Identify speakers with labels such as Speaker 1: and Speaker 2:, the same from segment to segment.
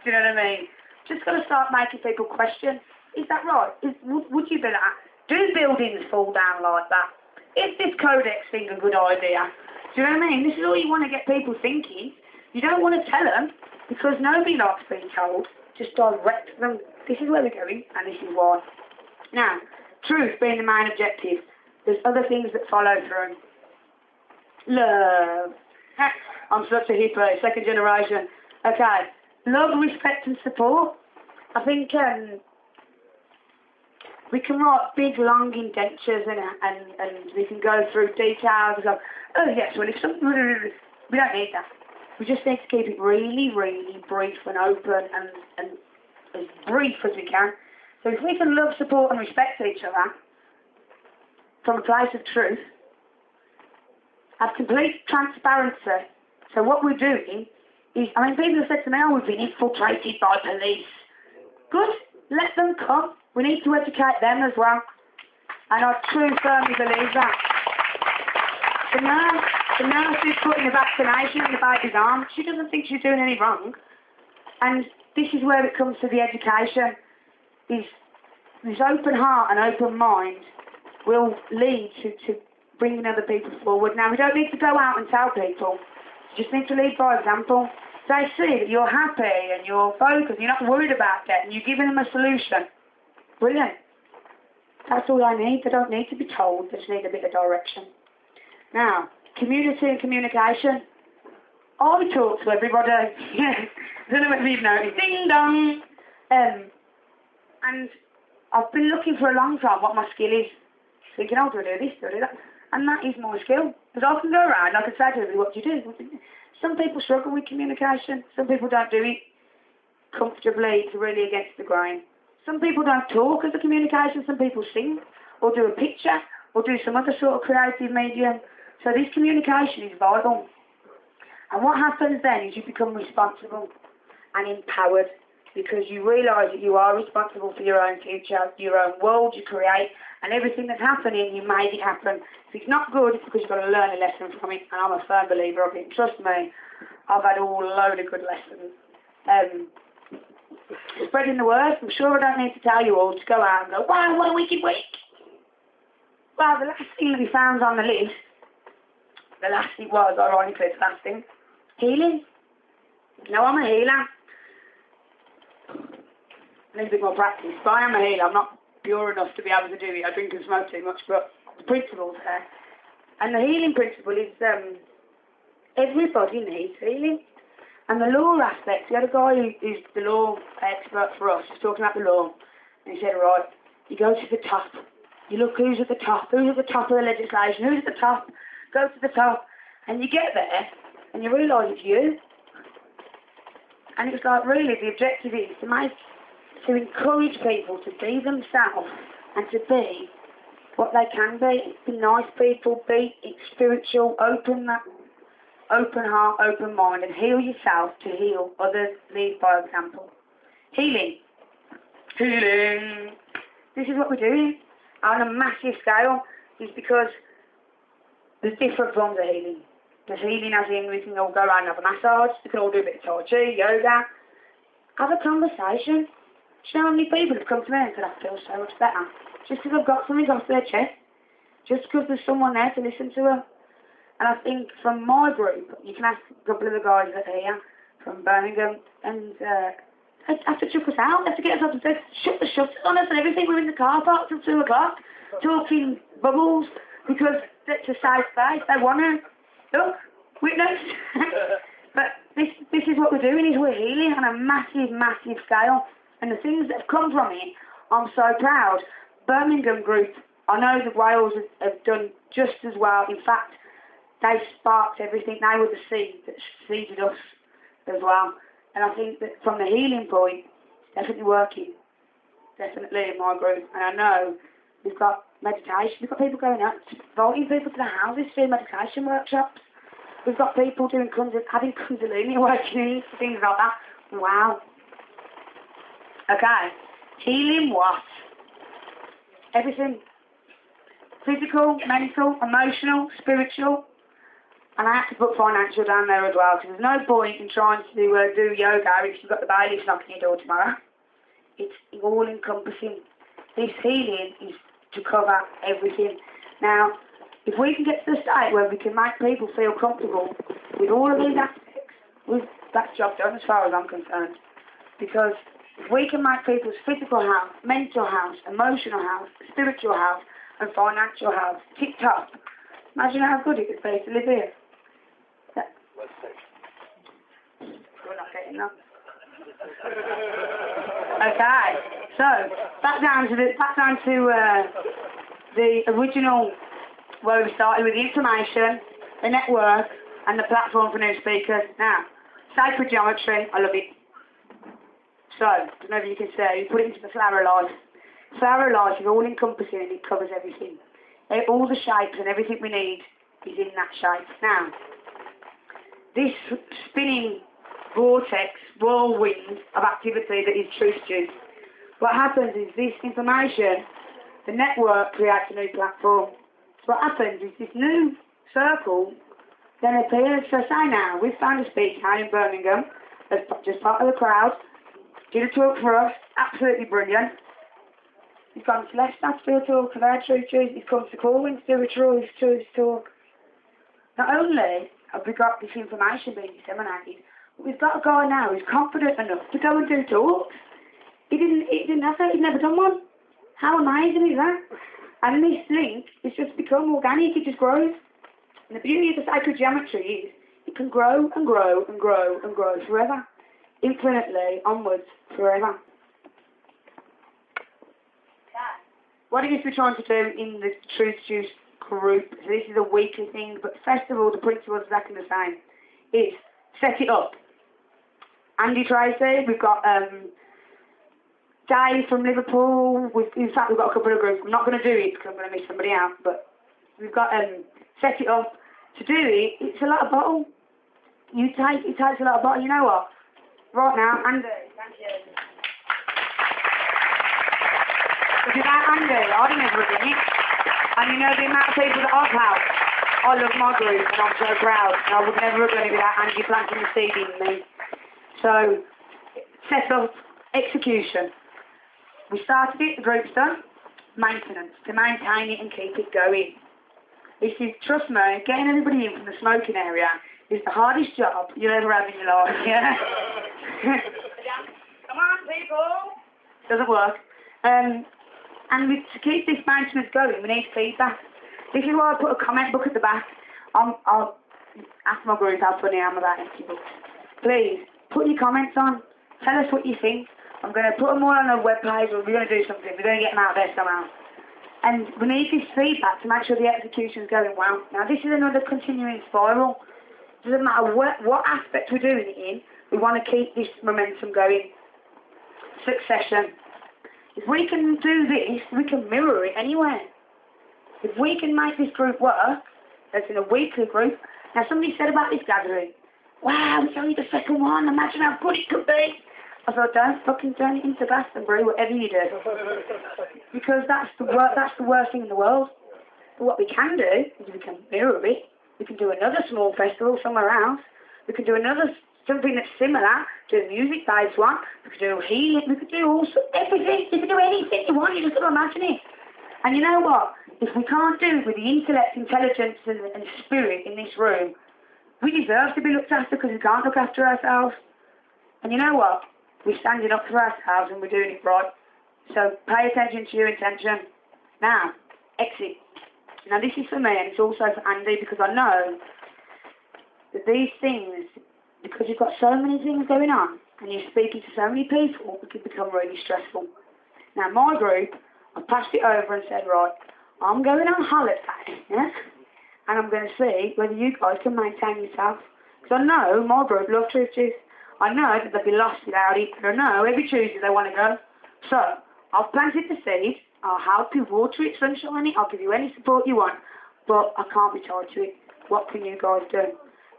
Speaker 1: Do you know what I mean? Just got to start making people question, is that right? Would you be that? Do buildings fall down like that? Is this codex thing a good idea? Do you know what I mean? This is all you want to get people thinking. You don't want to tell them, because nobody likes being told. Just direct them. This is where we're going, and this is why. Now, truth being the main objective, there's other things that follow through. Love. I'm such a hippie, second generation. Okay. Love, respect and support. I think we can write big, long indentures and we can go through details and go, oh yes, well if something, we don't need that. We just need to keep it really, really brief and open and as brief as we can. So if we can love, support and respect each other from a place of truth, have complete transparency. So what we're doing is, I mean, people have said to me, oh, we've been infiltrated by police. Good, let them come. We need to educate them as well. And I truly firmly believe that. The nurse who's putting a vaccination in the baby's arm, she doesn't think she's doing any wrong. And this is where it comes to the education, is this open heart and open mind will lead to bringing other people forward. Now, we don't need to go out and tell people. You just need to lead by example. They see that you're happy and you're focused, you're not worried about that, and you're giving them a solution. Brilliant. That's all I need. They don't need to be told. They just need a bit of direction. Now, community and communication. I talk to everybody. I don't know whether you've noticed. Ding dong. And I've been looking for a long time what my skill is. Thinking, oh, do I do this, do I do that? And that is my skill. Because I can go around, I can say to everybody, what do you do? Some people struggle with communication. Some people don't do it comfortably. It's really against the grain. Some people don't talk as a communication. Some people sing or do a picture or do some other sort of creative medium. So this communication is vital. And what happens then is you become responsible and empowered, because you realise that you are responsible for your own future, your own world you create, and everything that's happening, you made it happen. If it's not good, it's because you've got to learn a lesson from it, and I'm a firm believer of it. Trust me, I've had a whole load of good lessons. Spreading the word, I'm sure I don't need to tell you all to go out and go, wow, what a wicked week. Well, the last thing that we found on the list, the last thing was, ironically, the last thing, healing. No, I'm a healer. I need a bit more practice, but I am a healer. I'm not pure enough to be able to do it. I drink and smoke too much, but the principle's there. And the healing principle is everybody needs healing. And the law aspect, we had a guy who's the law expert for us, just talking about the law, and he said, right, you go to the top, you look who's at the top of the legislation, who's at the top, go to the top, and you get there, and you realise it's you. And it's like, really, the objective is to encourage people to be themselves and to be what they can be nice people, be spiritual, open heart, open mind, and heal yourself to heal others. Lead by example. Healing. This is what we're doing on a massive scale, is because there's different forms of healing. There's healing as in we can all go around and have a massage, we can all do a bit of Tai Chi, yoga. Have a conversation. Do you know how many people have come to me and said, I feel so much better? Just because I've got something off their chest. Just because there's someone there to listen to them. And I think from my group, you can ask a couple of the guys that are here from Birmingham, and they have to chuck us out. They have to get us up and say, shut the shutters on us and everything. We're in the car park till 2 o'clock, talking bubbles, because it's a safe space. They want to. Look, witness. But this is what we're doing, is we're healing on a massive, massive scale. And the things that have come from it, I'm so proud. Birmingham group, I know that Wales have done just as well. In fact, they sparked everything. They were the seed that seeded us as well. And I think that from the healing point, it's definitely working. Definitely in my group. And I know we've got meditation. We've got people going out, inviting people to the houses to do meditation workshops. We've got people doing having Kundalini awakenings, things like that. Wow. Okay. Healing what? Everything. Physical, mental, emotional, spiritual. And I have to put financial down there as well, because there's no point in trying to do yoga if you've got the bailiffs knocking your door tomorrow. It's all-encompassing. This healing is to cover everything. Now, if we can get to the state where we can make people feel comfortable with all of these aspects, that's job done as far as I'm concerned. Because if we can make people's physical health, mental health, emotional health, spiritual health, and financial health tip-top, imagine how good it would be to live here. We're not getting that. Okay, so back down to the original, where we started with the information, the network, and the platform for new speakers. Now, sacred geometry, I love it. So, I don't know if you can say, you put it into the flower of life. Flower of life is all-encompassing and it covers everything. All the shapes and everything we need is in that shape. Now, this spinning vortex, whirlwind of activity that is TruthJuice, what happens is this information, the network creates a new platform. So what happens is this new circle then appears. So say now, we've found a speaker in Birmingham, as just part of the crowd, did a talk for us, absolutely brilliant. He's gone to Leicester talk about TruthJuice, he's come to Corwin to do a TruthJuice talk. Not only have we got this information being disseminated, but we've got a guy now who's confident enough to go and do talks. He didn't have that, he'd never done one. How amazing is that? And this link has just become organic, it just grows. And the beauty of the sacred geometry is it can grow and grow and grow and grow forever. Infinitely, onwards, forever. What it is we're trying to do in the TruthJuice group, so this is a weekly thing, but first of all, the principle is exactly the same, is set it up. Andy Tracy, we've got Dave from Liverpool, in fact we've got a couple of groups. I'm not going to do it because I'm going to miss somebody out, but we've got set it up. To do it, it's a lot of bottle. It takes a lot of bottle. You know what? Right now, Andy, thank you. Without Andy, I'd never have done it. And you know the amount of people that I've helped. I love my group and I'm so proud. And I would never have done it without Andy planting the seed in me. So, set up, execution. We started it, the group's done. Maintenance, to maintain it and keep it going. This is, trust me, getting everybody in from the smoking area is the hardest job you'll ever have in your life, yeah? Come on, people! Doesn't work. And to keep this maintenance going, we need feedback. This is why I put a comment book at the back. I'll ask my group how funny I am about empty books. Please, put your comments on. Tell us what you think. I'm going to put them all on the webpage, or we're going to do something. We're going to get them out there somehow. And we need this feedback to make sure the execution's going well. Now, this is another continuing spiral. It doesn't matter what aspect we're doing it in, we want to keep this momentum going. Succession. If we can do this, we can mirror it anywhere. If we can make this group work, that's in a weekly group. Now, somebody said about this gathering, wow, it's only the second one, imagine how good it could be. I thought, don't fucking turn it into Glastonbury, whatever you do. Because that's the worst thing in the world. But what we can do is we can mirror it. We can do another small festival somewhere else. We can do something that's similar to a music-based one. We could do healing. We could do everything. You could do anything you want. You just got to imagine it. And you know what? If we can't do it with the intellect, intelligence, and spirit in this room, we deserve to be looked after because we can't look after ourselves. And you know what? We're standing up for ourselves and we're doing it right. So pay attention to your intention. Now, exit. Now this is for me and it's also for Andy because I know that these things, because you've got so many things going on and you're speaking to so many people, it can become really stressful. Now my group, I passed it over and said, right, I'm going on holiday, yeah? And I'm going to see whether you guys can maintain yourself. Because I know my group love TruthJuice. I know that they'll be lost without it, but I know every Tuesday they want to go. So, I've planted the seed, I'll help you water it, sunshine it, I'll give you any support you want, but I can't be tied to it. What can you guys do?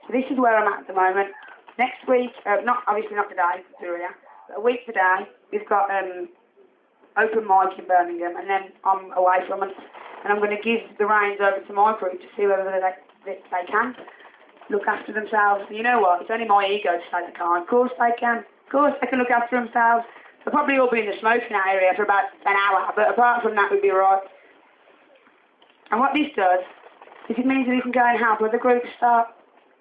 Speaker 1: So this is where I'm at the moment. Next week, obviously not today, but a week today, we've got open mic in Birmingham, and then I'm away from it, and I'm going to give the reins over to my group to see whether they can. look after themselves. You know what? It's only my ego to say they can't. Of course they can. Of course they can look after themselves. They'll probably all be in the smoking area for about an hour, but apart from that, we'd be alright. And what this does is it means that we can go and help other groups start.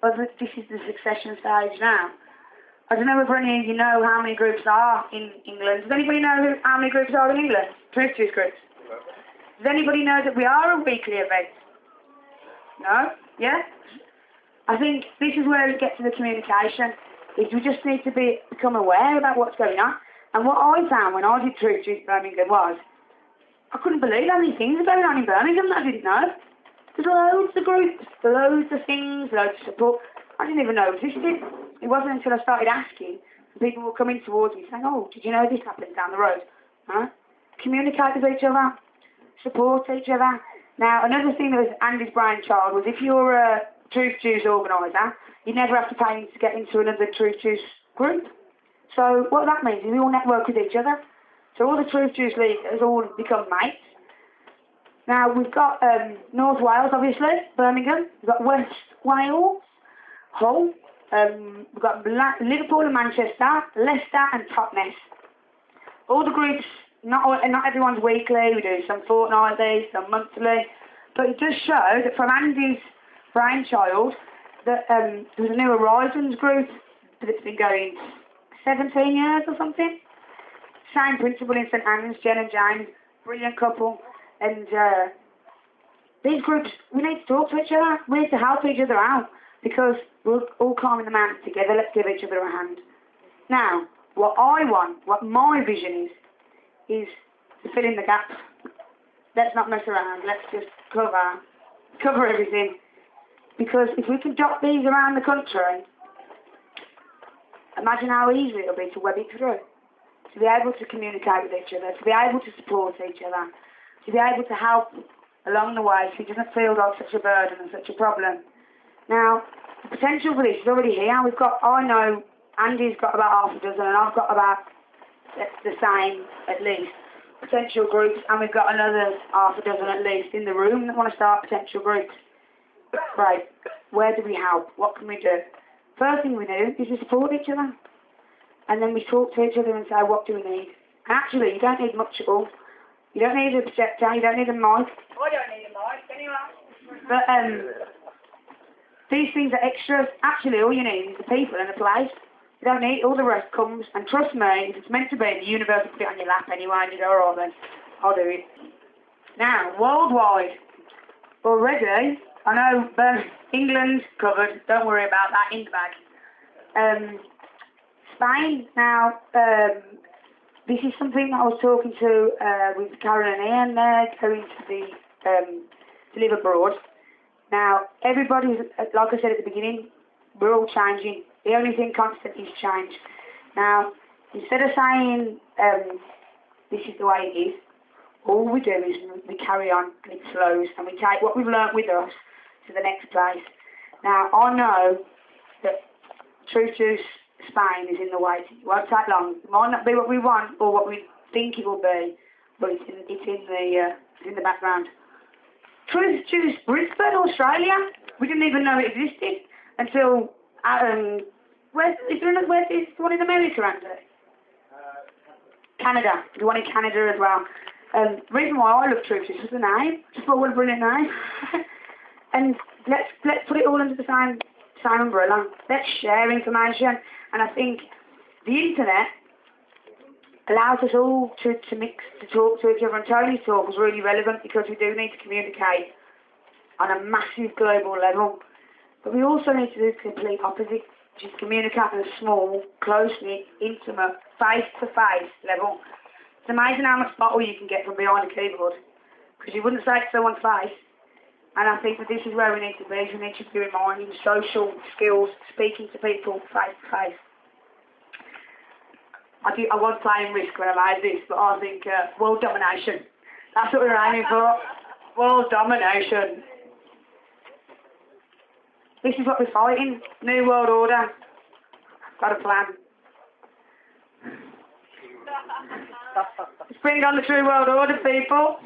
Speaker 1: This is the succession stage now. I don't know if any of you know how many groups there are in England. Does anybody know how many groups are in England? TruthJuice groups. Does anybody know that we are a weekly event? No? Yeah? I think this is where it gets to the communication. Is we just need to become aware about what's going on. And what I found when I did TruthJuice Birmingham was, I couldn't believe how many things are going on in Birmingham that I didn't know. There's loads of groups, loads of things, loads of support. I didn't even know it existed. It wasn't until I started asking, and people were coming towards me saying, oh, did you know this happens down the road? Huh? Communicate with each other, support each other. Now, another thing that was Andy's brainchild was if you're a TruthJuice organiser, you never have to pay to get into another TruthJuice group. So what that means is we all network with each other. So all the TruthJuice leaders all become mates. Now, we've got North Wales, obviously, Birmingham. We've got West Wales, Hull. We've got Liverpool and Manchester, Leicester and Totnes. All the groups, not everyone's weekly. We do some fortnightly, some monthly. But it does show that from Andy's brainchild, that there's a New Horizons group that's been going 17 years or something. Same principle in St Anne's, Jen and James, brilliant couple. And these groups, we need to talk to each other. We need to help each other out because we're all climbing the mountain together. Let's give each other a hand. Now, what I want, what my vision is to fill in the gaps. Let's not mess around. Let's just cover everything. Because if we can dot these around the country, imagine how easy it'll be to web it through. To be able to communicate with each other, to be able to support each other, to be able to help along the way so it doesn't feel like such a burden and such a problem. Now, the potential for this is already here. I know Andy's got about half a dozen and I've got about the same at least potential groups, and we've got another half a dozen at least in the room that want to start potential groups. Right, where do we help? What can we do? First thing we do is we support each other. And then we talk to each other and say, what do we need? And actually, you don't need much at all. You don't need a projector, you don't need a mic. I don't need a mic, anyway. But these things are extras. Actually, all you need is the people and the place. You don't need, all the rest comes. And trust me, if it's meant to be, the universe will put it on your lap anyway, and you go, all right then, I'll do it. Now, worldwide, already, I know England's covered, don't worry about that, in the bag. Spain, now, this is something that I was talking to with Karen and Ian. They're going to live abroad. Now, everybody's, like I said at the beginning, we're all changing. The only thing constant is change. Now, instead of saying this is the way it is, all we do is we carry on and it flows, and we take what we've learnt with us to the next place. Now, I know that TruthJuice Spain is in the waiting. It won't take long. It might not be what we want or what we think it will be, but it's in the background. TruthJuice Brisbane, Australia. We didn't even know it existed until where's the one in America, Andy? Canada. The one in Canada as well. The reason why I love TruthJuice is the name. Just thought what a brilliant name. And let's put it all under the same umbrella. Let's share information. And I think the internet allows us all to mix, to talk to each other. And Tony's talk was really relevant because we do need to communicate on a massive global level. But we also need to do the complete opposite, which is communicate on a small, close-knit, intimate, face-to-face level. It's amazing how much bottle you can get from behind a keyboard, because you wouldn't say it to someone's face. And I think that this is where we need to be. We need to be reminding social skills, speaking to people face-to-face. I was playing Risk when I made this, but I think world domination. That's what we're aiming for. World domination. This is what we're fighting. New world order. Got a plan. Let's bring on the true world order, people.